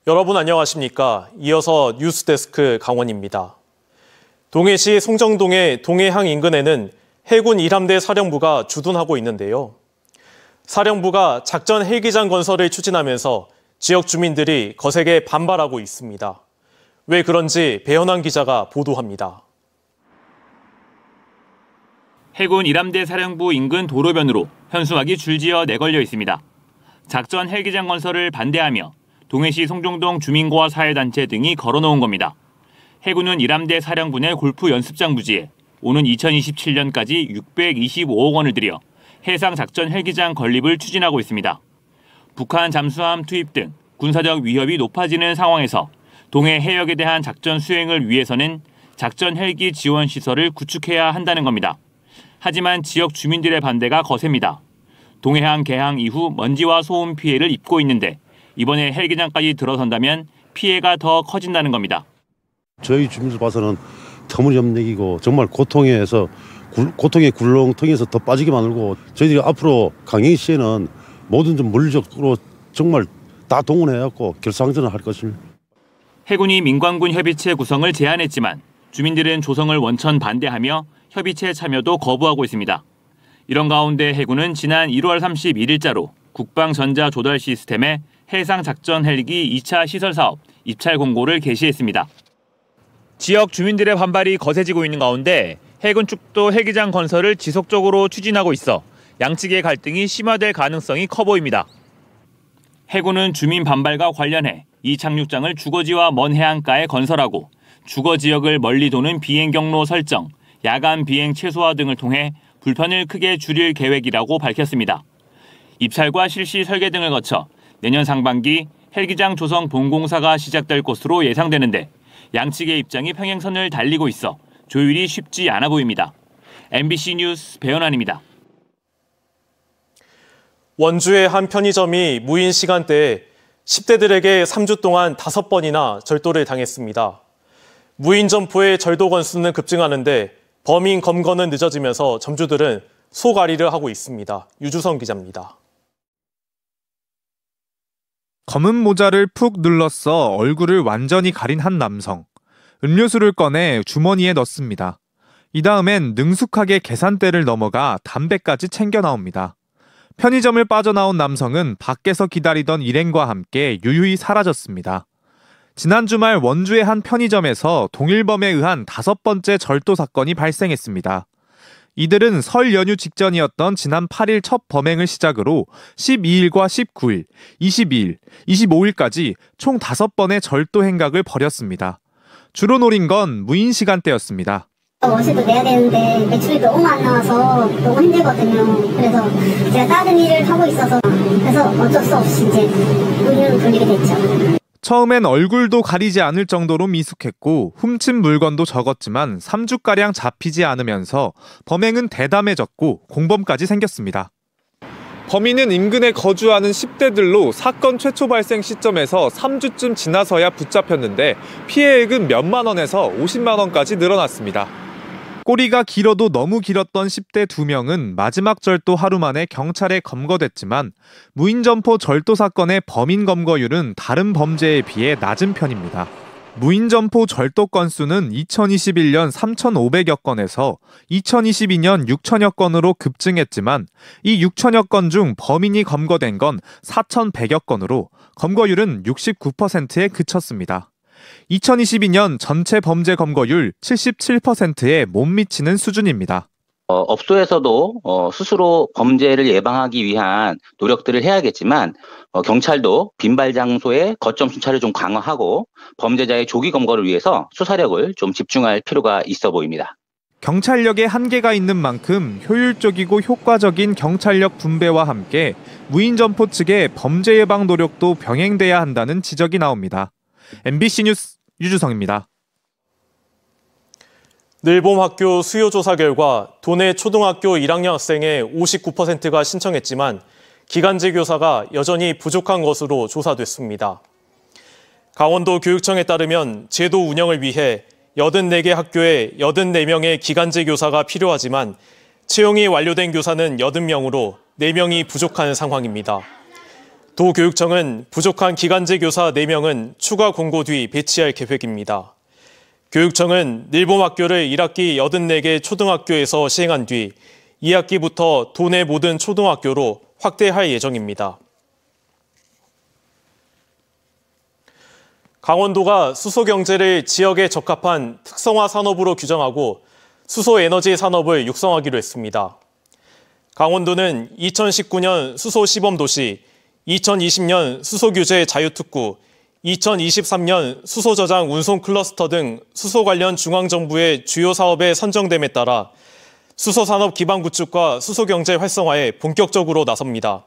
여러분 안녕하십니까? 이어서 뉴스데스크 강원입니다. 동해시 송정동의 동해항 인근에는 해군 일함대 사령부가 주둔하고 있는데요. 사령부가 작전 헬기장 건설을 추진하면서 지역 주민들이 거세게 반발하고 있습니다. 왜 그런지 배현환 기자가 보도합니다. 해군 일함대 사령부 인근 도로변으로 현수막이 줄지어 내걸려 있습니다. 작전 헬기장 건설을 반대하며 동해시 송정동 주민과 사회단체 등이 걸어놓은 겁니다. 해군은 일함대 사령부 내 골프 연습장 부지에 오는 2027년까지 625억 원을 들여 해상 작전 헬기장 건립을 추진하고 있습니다. 북한 잠수함 투입 등 군사적 위협이 높아지는 상황에서 동해 해역에 대한 작전 수행을 위해서는 작전 헬기 지원 시설을 구축해야 한다는 겁니다. 하지만 지역 주민들의 반대가 거셉니다. 동해항 개항 이후 먼지와 소음 피해를 입고 있는데 이번에 헬기장까지 들어선다면 피해가 더 커진다는 겁니다. 저희 주민들 봐서는 터무니없는 얘기고 정말 고통의 굴렁텅이에서 더 빠지게 만들고 저희들이 앞으로 강행시에는 모든 좀 물리적으로 정말 다 동원해갖고 결사항전을 할 것입니다. 해군이 민관군 협의체 구성을 제안했지만 주민들은 조성을 원천 반대하며 협의체 참여도 거부하고 있습니다. 이런 가운데 해군은 지난 1월 31일자로 국방전자조달 시스템에 해상작전 헬기 2차 시설사업 입찰 공고를 게시했습니다. 지역 주민들의 반발이 거세지고 있는 가운데 해군 측도 헬기장 건설을 지속적으로 추진하고 있어 양측의 갈등이 심화될 가능성이 커 보입니다. 해군은 주민 반발과 관련해 이 착륙장을 주거지와 먼 해안가에 건설하고 주거 지역을 멀리 도는 비행 경로 설정, 야간 비행 최소화 등을 통해 불편을 크게 줄일 계획이라고 밝혔습니다. 입찰과 실시 설계 등을 거쳐 내년 상반기 헬기장 조성 본공사가 시작될 것으로 예상되는데 양측의 입장이 평행선을 달리고 있어 조율이 쉽지 않아 보입니다. MBC 뉴스 배현환입니다. 원주의 한 편의점이 무인 시간대에 10대들에게 3주 동안 5번이나 절도를 당했습니다. 무인 점포의 절도 건수는 급증하는데 범인 검거는 늦어지면서 점주들은 속앓이를 하고 있습니다. 유주성 기자입니다. 검은 모자를 푹 눌러써 얼굴을 완전히 가린 한 남성. 음료수를 꺼내 주머니에 넣습니다. 이 다음엔 능숙하게 계산대를 넘어가 담배까지 챙겨 나옵니다. 편의점을 빠져나온 남성은 밖에서 기다리던 일행과 함께 유유히 사라졌습니다. 지난 주말 원주의 한 편의점에서 동일범에 의한 5번째 절도 사건이 발생했습니다. 이들은 설 연휴 직전이었던 지난 8일 첫 범행을 시작으로 12일과 19일, 22일, 25일까지 총 5번의 절도 행각을 벌였습니다. 주로 노린 건 무인 시간대였습니다. 월세도 내야 되는데 매출이 너무 안 나와서 너무 힘들거든요. 그래서 제가 다른 일을 하고 있어서 그래서 어쩔 수 없이 이제 무인으로 돌리게 됐죠. 처음엔 얼굴도 가리지 않을 정도로 미숙했고 훔친 물건도 적었지만 3주가량 잡히지 않으면서 범행은 대담해졌고 공범까지 생겼습니다. 범인은 인근에 거주하는 10대들로 사건 최초 발생 시점에서 3주쯤 지나서야 붙잡혔는데 피해액은 몇만 원에서 50만 원까지 늘어났습니다. 꼬리가 길어도 너무 길었던 10대 2명은 마지막 절도 하루 만에 경찰에 검거됐지만 무인점포 절도 사건의 범인 검거율은 다른 범죄에 비해 낮은 편입니다. 무인점포 절도 건수는 2021년 3,500여 건에서 2022년 6천여 건으로 급증했지만 이 6천여 건 중 범인이 검거된 건 4,100여 건으로 검거율은 69%에 그쳤습니다. 2022년 전체 범죄 검거율 77%에 못 미치는 수준입니다. 업소에서도 스스로 범죄를 예방하기 위한 노력들을 해야겠지만 경찰도 빈발 장소의 거점 순찰을 좀 강화하고 범죄자의 조기 검거를 위해서 수사력을 좀 집중할 필요가 있어 보입니다. 경찰력에 한계가 있는 만큼 효율적이고 효과적인 경찰력 분배와 함께 무인점포 측의 범죄 예방 노력도 병행돼야 한다는 지적이 나옵니다. MBC 뉴스 유주성입니다. 늘봄학교 수요조사 결과 도내 초등학교 1학년 학생의 59%가 신청했지만 기간제 교사가 여전히 부족한 것으로 조사됐습니다. 강원도 교육청에 따르면 제도 운영을 위해 84개 학교에 84명의 기간제 교사가 필요하지만 채용이 완료된 교사는 80명으로 4명이 부족한 상황입니다. 도교육청은 부족한 기간제 교사 4명은 추가 공고 뒤 배치할 계획입니다. 교육청은 늘봄학교를 1학기 84개 초등학교에서 시행한 뒤 2학기부터 도내 모든 초등학교로 확대할 예정입니다. 강원도가 수소경제를 지역에 적합한 특성화 산업으로 규정하고 수소에너지 산업을 육성하기로 했습니다. 강원도는 2019년 수소시범도시, 2020년 수소규제 자유특구, 2023년 수소저장 운송 클러스터 등 수소 관련 중앙정부의 주요 사업에 선정됨에 따라 수소산업 기반 구축과 수소경제 활성화에 본격적으로 나섭니다.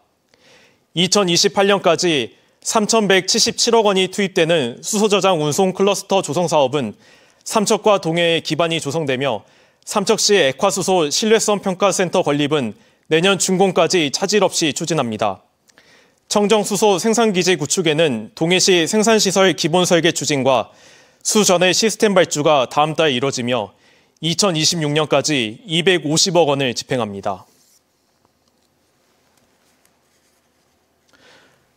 2028년까지 3,177억 원이 투입되는 수소저장 운송 클러스터 조성 사업은 삼척과 동해에 기반이 조성되며 삼척시 액화수소 신뢰성 평가센터 건립은 내년 준공까지 차질 없이 추진합니다. 청정수소 생산기지 구축에는 동해시 생산시설 기본설계 추진과 수전의 시스템 발주가 다음 달 이뤄지며 2026년까지 250억 원을 집행합니다.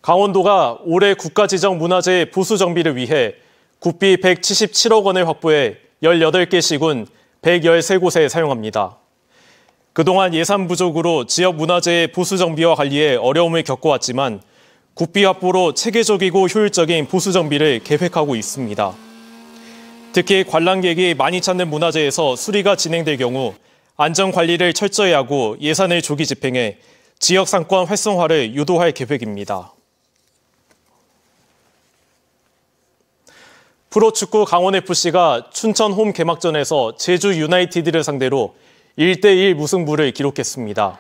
강원도가 올해 국가지정문화재 보수 정비를 위해 국비 177억 원을 확보해 18개 시군 113곳에 사용합니다. 그동안 예산 부족으로 지역 문화재의 보수 정비와 관리에 어려움을 겪어왔지만 국비 확보로 체계적이고 효율적인 보수 정비를 계획하고 있습니다. 특히 관람객이 많이 찾는 문화재에서 수리가 진행될 경우 안전 관리를 철저히 하고 예산을 조기 집행해 지역 상권 활성화를 유도할 계획입니다. 프로축구 강원FC가 춘천 홈 개막전에서 제주 유나이티드를 상대로 1대1 무승부를 기록했습니다.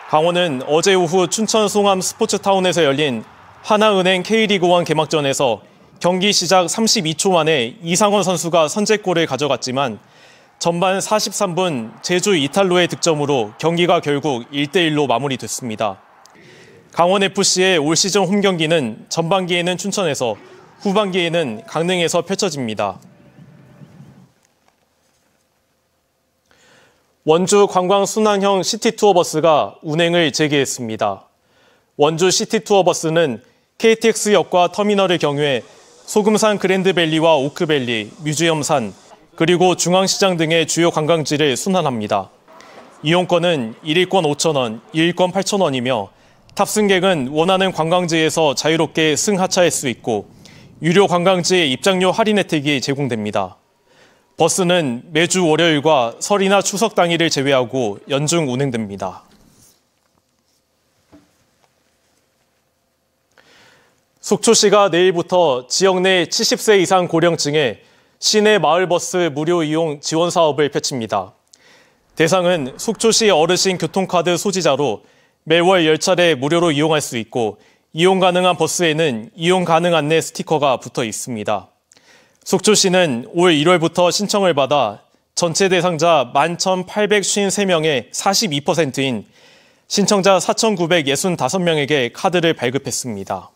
강원은 어제 오후 춘천 송암 스포츠타운에서 열린 하나은행 K리그1 개막전에서 경기 시작 32초 만에 이상원 선수가 선제골을 가져갔지만 전반 43분 제주 이탈로의 득점으로 경기가 결국 1대1로 마무리됐습니다. 강원FC의 올 시즌 홈 경기는 전반기에는 춘천에서 후반기에는 강릉에서 펼쳐집니다. 원주 관광 순환형 시티투어버스가 운행을 재개했습니다. 원주 시티투어버스는 KTX역과 터미널을 경유해 소금산 그랜드밸리와 오크밸리, 뮤지엄산, 그리고 중앙시장 등의 주요 관광지를 순환합니다. 이용권은 1일권 5,000원, 2일권 8,000원이며 탑승객은 원하는 관광지에서 자유롭게 승하차할 수 있고 유료 관광지의 입장료 할인 혜택이 제공됩니다. 버스는 매주 월요일과 설이나 추석 당일을 제외하고 연중 운행됩니다. 속초시가 내일부터 지역 내 70세 이상 고령층에 시내 마을버스 무료 이용 지원 사업을 펼칩니다. 대상은 속초시 어르신 교통카드 소지자로 매월 10차례 무료로 이용할 수 있고 이용 가능한 버스에는 이용 가능 안내 스티커가 붙어 있습니다. 속초시는 올 1월부터 신청을 받아 전체 대상자 11,853명의 42%인 신청자 4,965명에게 카드를 발급했습니다.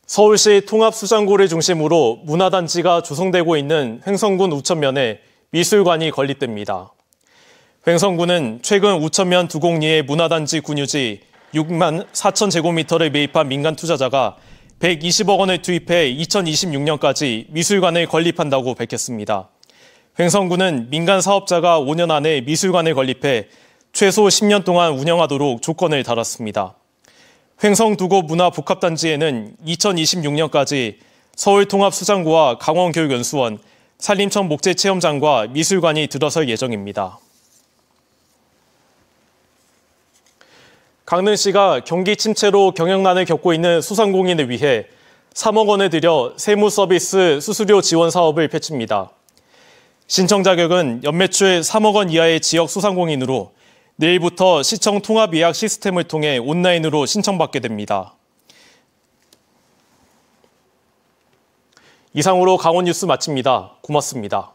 서울시 통합수장고를 중심으로 문화단지가 조성되고 있는 횡성군 우천면에 미술관이 건립됩니다. 횡성군은 최근 우천면 두곡리의 문화단지 군유지 6만 4천 제곱미터를 매입한 민간 투자자가 120억 원을 투입해 2026년까지 미술관을 건립한다고 밝혔습니다. 횡성군은 민간 사업자가 5년 안에 미술관을 건립해 최소 10년 동안 운영하도록 조건을 달았습니다. 횡성 두곡 문화복합단지에는 2026년까지 서울통합수장고와 강원교육연수원, 산림청 목재체험장과 미술관이 들어설 예정입니다. 강릉시가 경기 침체로 경영난을 겪고 있는 소상공인을 위해 3억 원을 들여 세무서비스 수수료 지원 사업을 펼칩니다. 신청 자격은 연매출 3억 원 이하의 지역 소상공인으로 내일부터 시청 통합 예약 시스템을 통해 온라인으로 신청받게 됩니다. 이상으로 강원 뉴스 마칩니다. 고맙습니다.